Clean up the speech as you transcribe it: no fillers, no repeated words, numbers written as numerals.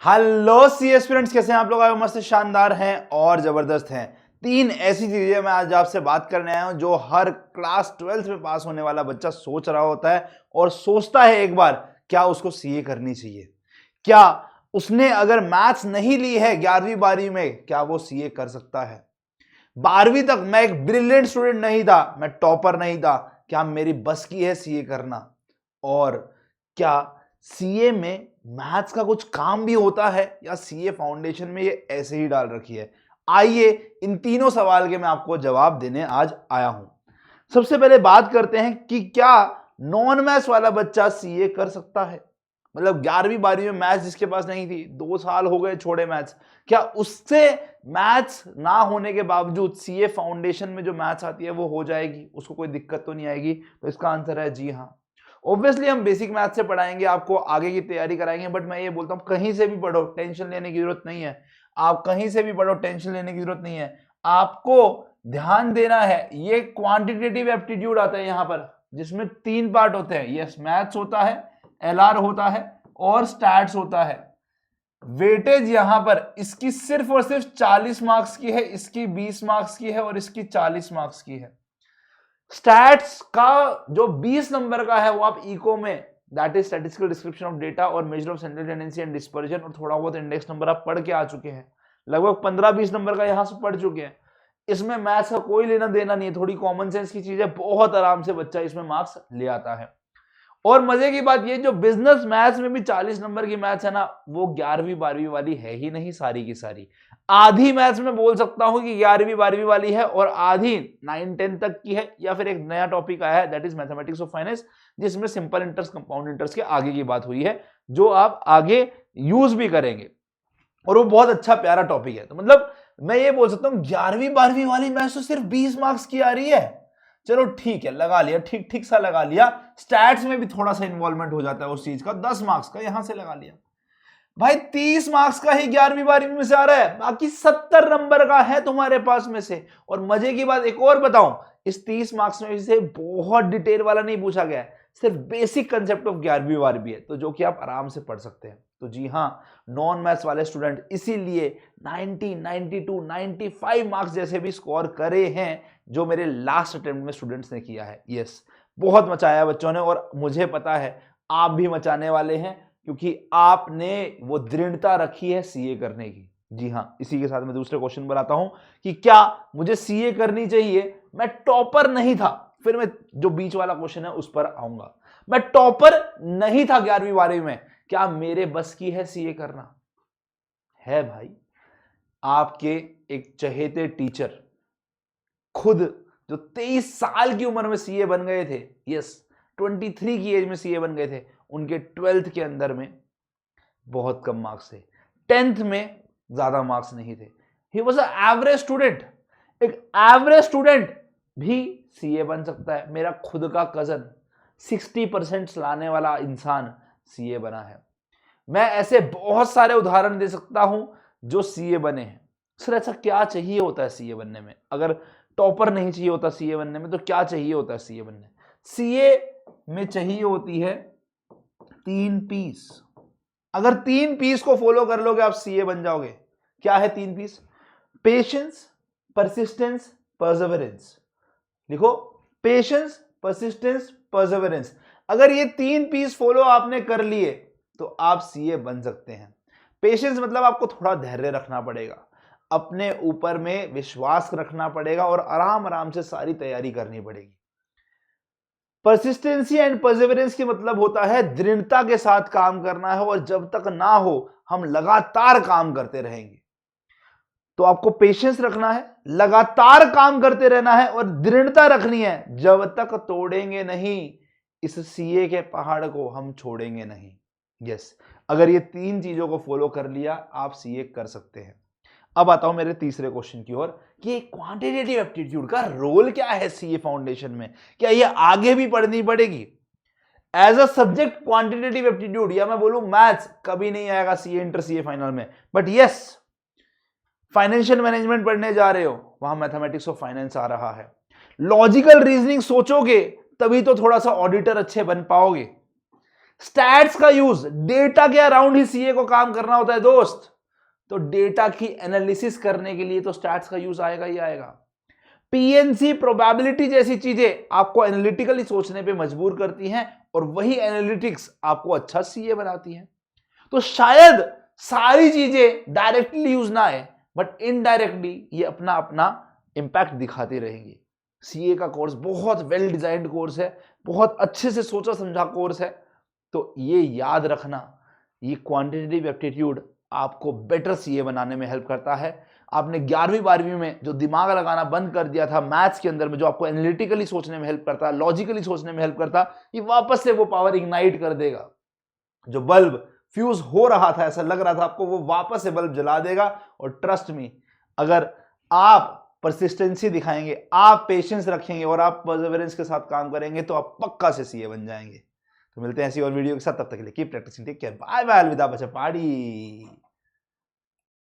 Hello सी aspirants, कैसे हैं आप लोग? आप मस्त शानदार हैं और जबरदस्त हैं। तीन ऐसी चीजें मैं आज आपसे बात करने आया हूं जो हर क्लास 12th में पास होने वाला बच्चा सोच रहा होता है और सोचता है एक बार, क्या उसको सीए करनी चाहिए? क्या उसने अगर मैथ्स नहीं ली है 11वीं 12वीं में, क्या वो सीए कर सकता है? 12वीं तक मैं एक ब्रिलियंट स्टूडेंट नहीं था, मैं टॉपर नहीं था, क्या मेरी बस की है सीए करना? और क्या सीए में मैथ्स का कुछ काम भी होता है या सीए फाउंडेशन में ये ऐसे ही डाल रखी है? आइए इन तीनों सवाल के मैं आपको जवाब देने आज आया हूं। सबसे पहले बात करते हैं कि क्या नॉन मैथ्स वाला बच्चा सीए कर सकता है? मतलब 11वीं 12वीं में मैथ्स जिसके पास नहीं थी, 2 साल हो गए छोड़े मैथ्स, क्या उससे मैथ्स ना होने के बावजूद सीए फाउंडेशन में जो मैथ्स आती है वो हो जाएगी? उसको कोई दिक्कत तो नहीं आएगी? तो इसका आंसर है जी हाँ। ऑब्वियसली हम बेसिक मैथ से पढ़ाएंगे, आपको आगे की तैयारी कराएंगे, बट मैं ये बोलता हूँ कहीं से भी पढ़ो, टेंशन लेने की जरूरत नहीं है। आप कहीं से भी पढ़ो, टेंशन लेने की जरूरत नहीं है। आपको ध्यान देना है, ये क्वांटिटेटिव एप्टीट्यूड आता है यहाँ पर, जिसमें 3 पार्ट होते हैं। यस, मैथ्स होता है, एलआर होता है और स्टैट्स होता है। वेटेज यहां पर इसकी सिर्फ और सिर्फ 40 मार्क्स की है, इसकी 20 मार्क्स की है और इसकी 40 मार्क्स की है। स्टैट्स का जो 20 नंबर का है वो आप इको में, that is statistical description of data और measure of central tendency and dispersion, और थोड़ा बहुत इंडेक्स नंबर आप पढ़ के आ चुके हैं। लगभग 15-20 नंबर का यहां से पढ़ चुके हैं। इसमें मैथ्स का कोई लेना देना नहीं है, थोड़ी कॉमन सेंस की चीज है, बहुत आराम से बच्चा इसमें मार्क्स ले आता है। और मजे की बात ये, जो बिजनेस मैथ्स में भी 40 नंबर की मैथ्स है ना, वो 11वीं 12वीं वाली है ही नहीं सारी की सारी। आधी मैथ्स में बोल सकता हूं कि 11वीं 12वीं वाली है और आधी 9-10 तक की है, या फिर एक नया टॉपिक आया है that is mathematics of finance, जिसमें सिंपल इंटरेस्ट, कंपाउंड इंटरेस्ट के आगे की बात हुई है, जो आप आगे यूज भी करेंगे और वो बहुत अच्छा प्यारा टॉपिक है। तो मतलब मैं ये बोल सकता हूं 11वीं 12वीं वाली मैथ्स तो सिर्फ 20 मार्क्स की आ रही है। चलो ठीक है, लगा लिया, ठीक ठीक सा लगा लिया। स्टैट्स में भी थोड़ा सा इन्वॉल्वमेंट हो जाता है उस चीज का, 10 मार्क्स का यहां से लगा लिया। भाई 30 मार्क्स का ही 11वीं 12वीं में से आ रहा है, बाकी 70 नंबर का है तुम्हारे पास में से। और मजे की बात एक और बताऊं, इस 30 मार्क्स में से बहुत डिटेल वाला नहीं पूछा गया है, सिर्फ बेसिक कंसेप्ट ऑफ 11वीं 12वीं है, तो जो कि आप आराम से पढ़ सकते हैं। तो जी हाँ, नॉन मैथ्स वाले स्टूडेंट इसीलिए 90, 92, 95 मार्क्स जैसे भी स्कोर करे हैं, जो मेरे लास्ट अटेम्प्ट में स्टूडेंट्स ने किया है। यस, बहुत मचाया बच्चों ने, और मुझे पता है आप भी मचाने वाले हैं, क्योंकि आपने वो दृढ़ता रखी है सीए करने की। जी हाँ, इसी के साथ मैं दूसरे क्वेश्चन पर आता हूं कि क्या मुझे सीए करनी चाहिए? मैं टॉपर नहीं था, फिर मैं जो बीच वाला क्वेश्चन है उस पर आऊंगा। मैं टॉपर नहीं था 11वीं 12वीं में, क्या मेरे बस की है सीए करना? है भाई। आपके एक चहेते टीचर खुद, जो 23 साल की उम्र में सीए बन गए थे, यस 23 की एज में सीए बन गए थे, उनके 12th के अंदर में बहुत कम मार्क्स थे, 10th में ज्यादा मार्क्स नहीं थे। He was average student. एक एवरेज स्टूडेंट भी सीए बन सकता है। मेरा खुद का कजन 60% लाने वाला इंसान सीए बना है। मैं ऐसे बहुत सारे उदाहरण दे सकता हूं जो सीए बने हैं। सर ऐसा क्या चाहिए होता है सीए बनने में? अगर टॉपर नहीं चाहिए होता सीए बनने में, तो क्या चाहिए होता है सीए बनने? सीए में चाहिए होती है 3 पीस। अगर 3 पीस को फॉलो कर लोगे आप सीए बन जाओगे। क्या है 3 पीस? Patience, persistence, Perseverance. लिखो, पेशेंस, परसिस्टेंस, परसेवरेंस। अगर ये 3 पीस फॉलो आपने कर लिए तो आप सीए बन सकते हैं। पेशेंस मतलब आपको थोड़ा धैर्य रखना पड़ेगा, अपने ऊपर में विश्वास रखना पड़ेगा और आराम आराम से सारी तैयारी करनी पड़ेगी। परसिस्टेंसी एंड परसेवरेंस की मतलब होता है दृढ़ता के साथ काम करना है, और जब तक ना हो हम लगातार काम करते रहेंगे। तो आपको पेशेंस रखना है, लगातार काम करते रहना है और दृढ़ता रखनी है। जब तक तोड़ेंगे नहीं इस सीए के पहाड़ को, हम छोड़ेंगे नहीं। यस, अगर ये 3 चीजों को फॉलो कर लिया आप सीए कर सकते हैं। अब आता हूं मेरे तीसरे क्वेश्चन की ओर कि क्वांटिटेटिव एप्टीट्यूड का रोल क्या है सीए फाउंडेशन में? क्या ये आगे भी पढ़नी पड़ेगी as a subject? Quantitative aptitude, या मैं बोलूं मैथ्स, कभी नहीं आएगा सीए इंटर सीए फाइनल में, बट यस फाइनेंशियल मैनेजमेंट पढ़ने जा रहे हो, वहां मैथमेटिक्स ऑफ फाइनेंस आ रहा है। लॉजिकल रीजनिंग सोचोगे तभी तो थोड़ा सा ऑडिटर अच्छे बन पाओगे। स्टैट्स का यूज, डेटा के अराउंड ही सीए को काम करना होता है दोस्त, तो डेटा की एनालिसिस करने के लिए तो स्टैट्स का यूज आएगा ही आएगा। पीएनसी, प्रोबेबिलिटी जैसी चीजें आपको एनालिटिकली सोचने पे मजबूर करती हैं और वही एनालिटिक्स आपको अच्छा सीए बनाती है। तो शायद सारी चीजें डायरेक्टली यूज ना आए, बट इनडायरेक्टली ये अपना अपना इंपैक्ट दिखाती रहेंगी। सीए का कोर्स बहुत वेल डिजाइंड कोर्स है, बहुत अच्छे से सोचा समझा कोर्स है। तो ये याद रखना, ये क्वांटिटेटिव एप्टीट्यूड आपको बेटर सीए बनाने में हेल्प करता है। आपने 11वीं 12वीं में जो दिमाग लगाना बंद कर दिया था मैथ्स के अंदर में, जो आपको एनालिटिकली सोचने में हेल्प करता, लॉजिकली सोचने में हेल्प करता, ये वापस से वो पावर इग्नाइट कर देगा। जो बल्ब फ्यूज हो रहा था, ऐसा लग रहा था आपको, वो वापस से बल्ब जला देगा। और ट्रस्ट मी, अगर आप परसिस्टेंसी दिखाएंगे, आप पेशेंस रखेंगे और आप परसेवरेंस के साथ काम करेंगे तो आप पक्का से सीए बन जाएंगे। तो मिलते हैं ऐसी और वीडियो के साथ, तब तक के लिए keep practising, take care, bye bye, अलविदा बच्चा पार्टी।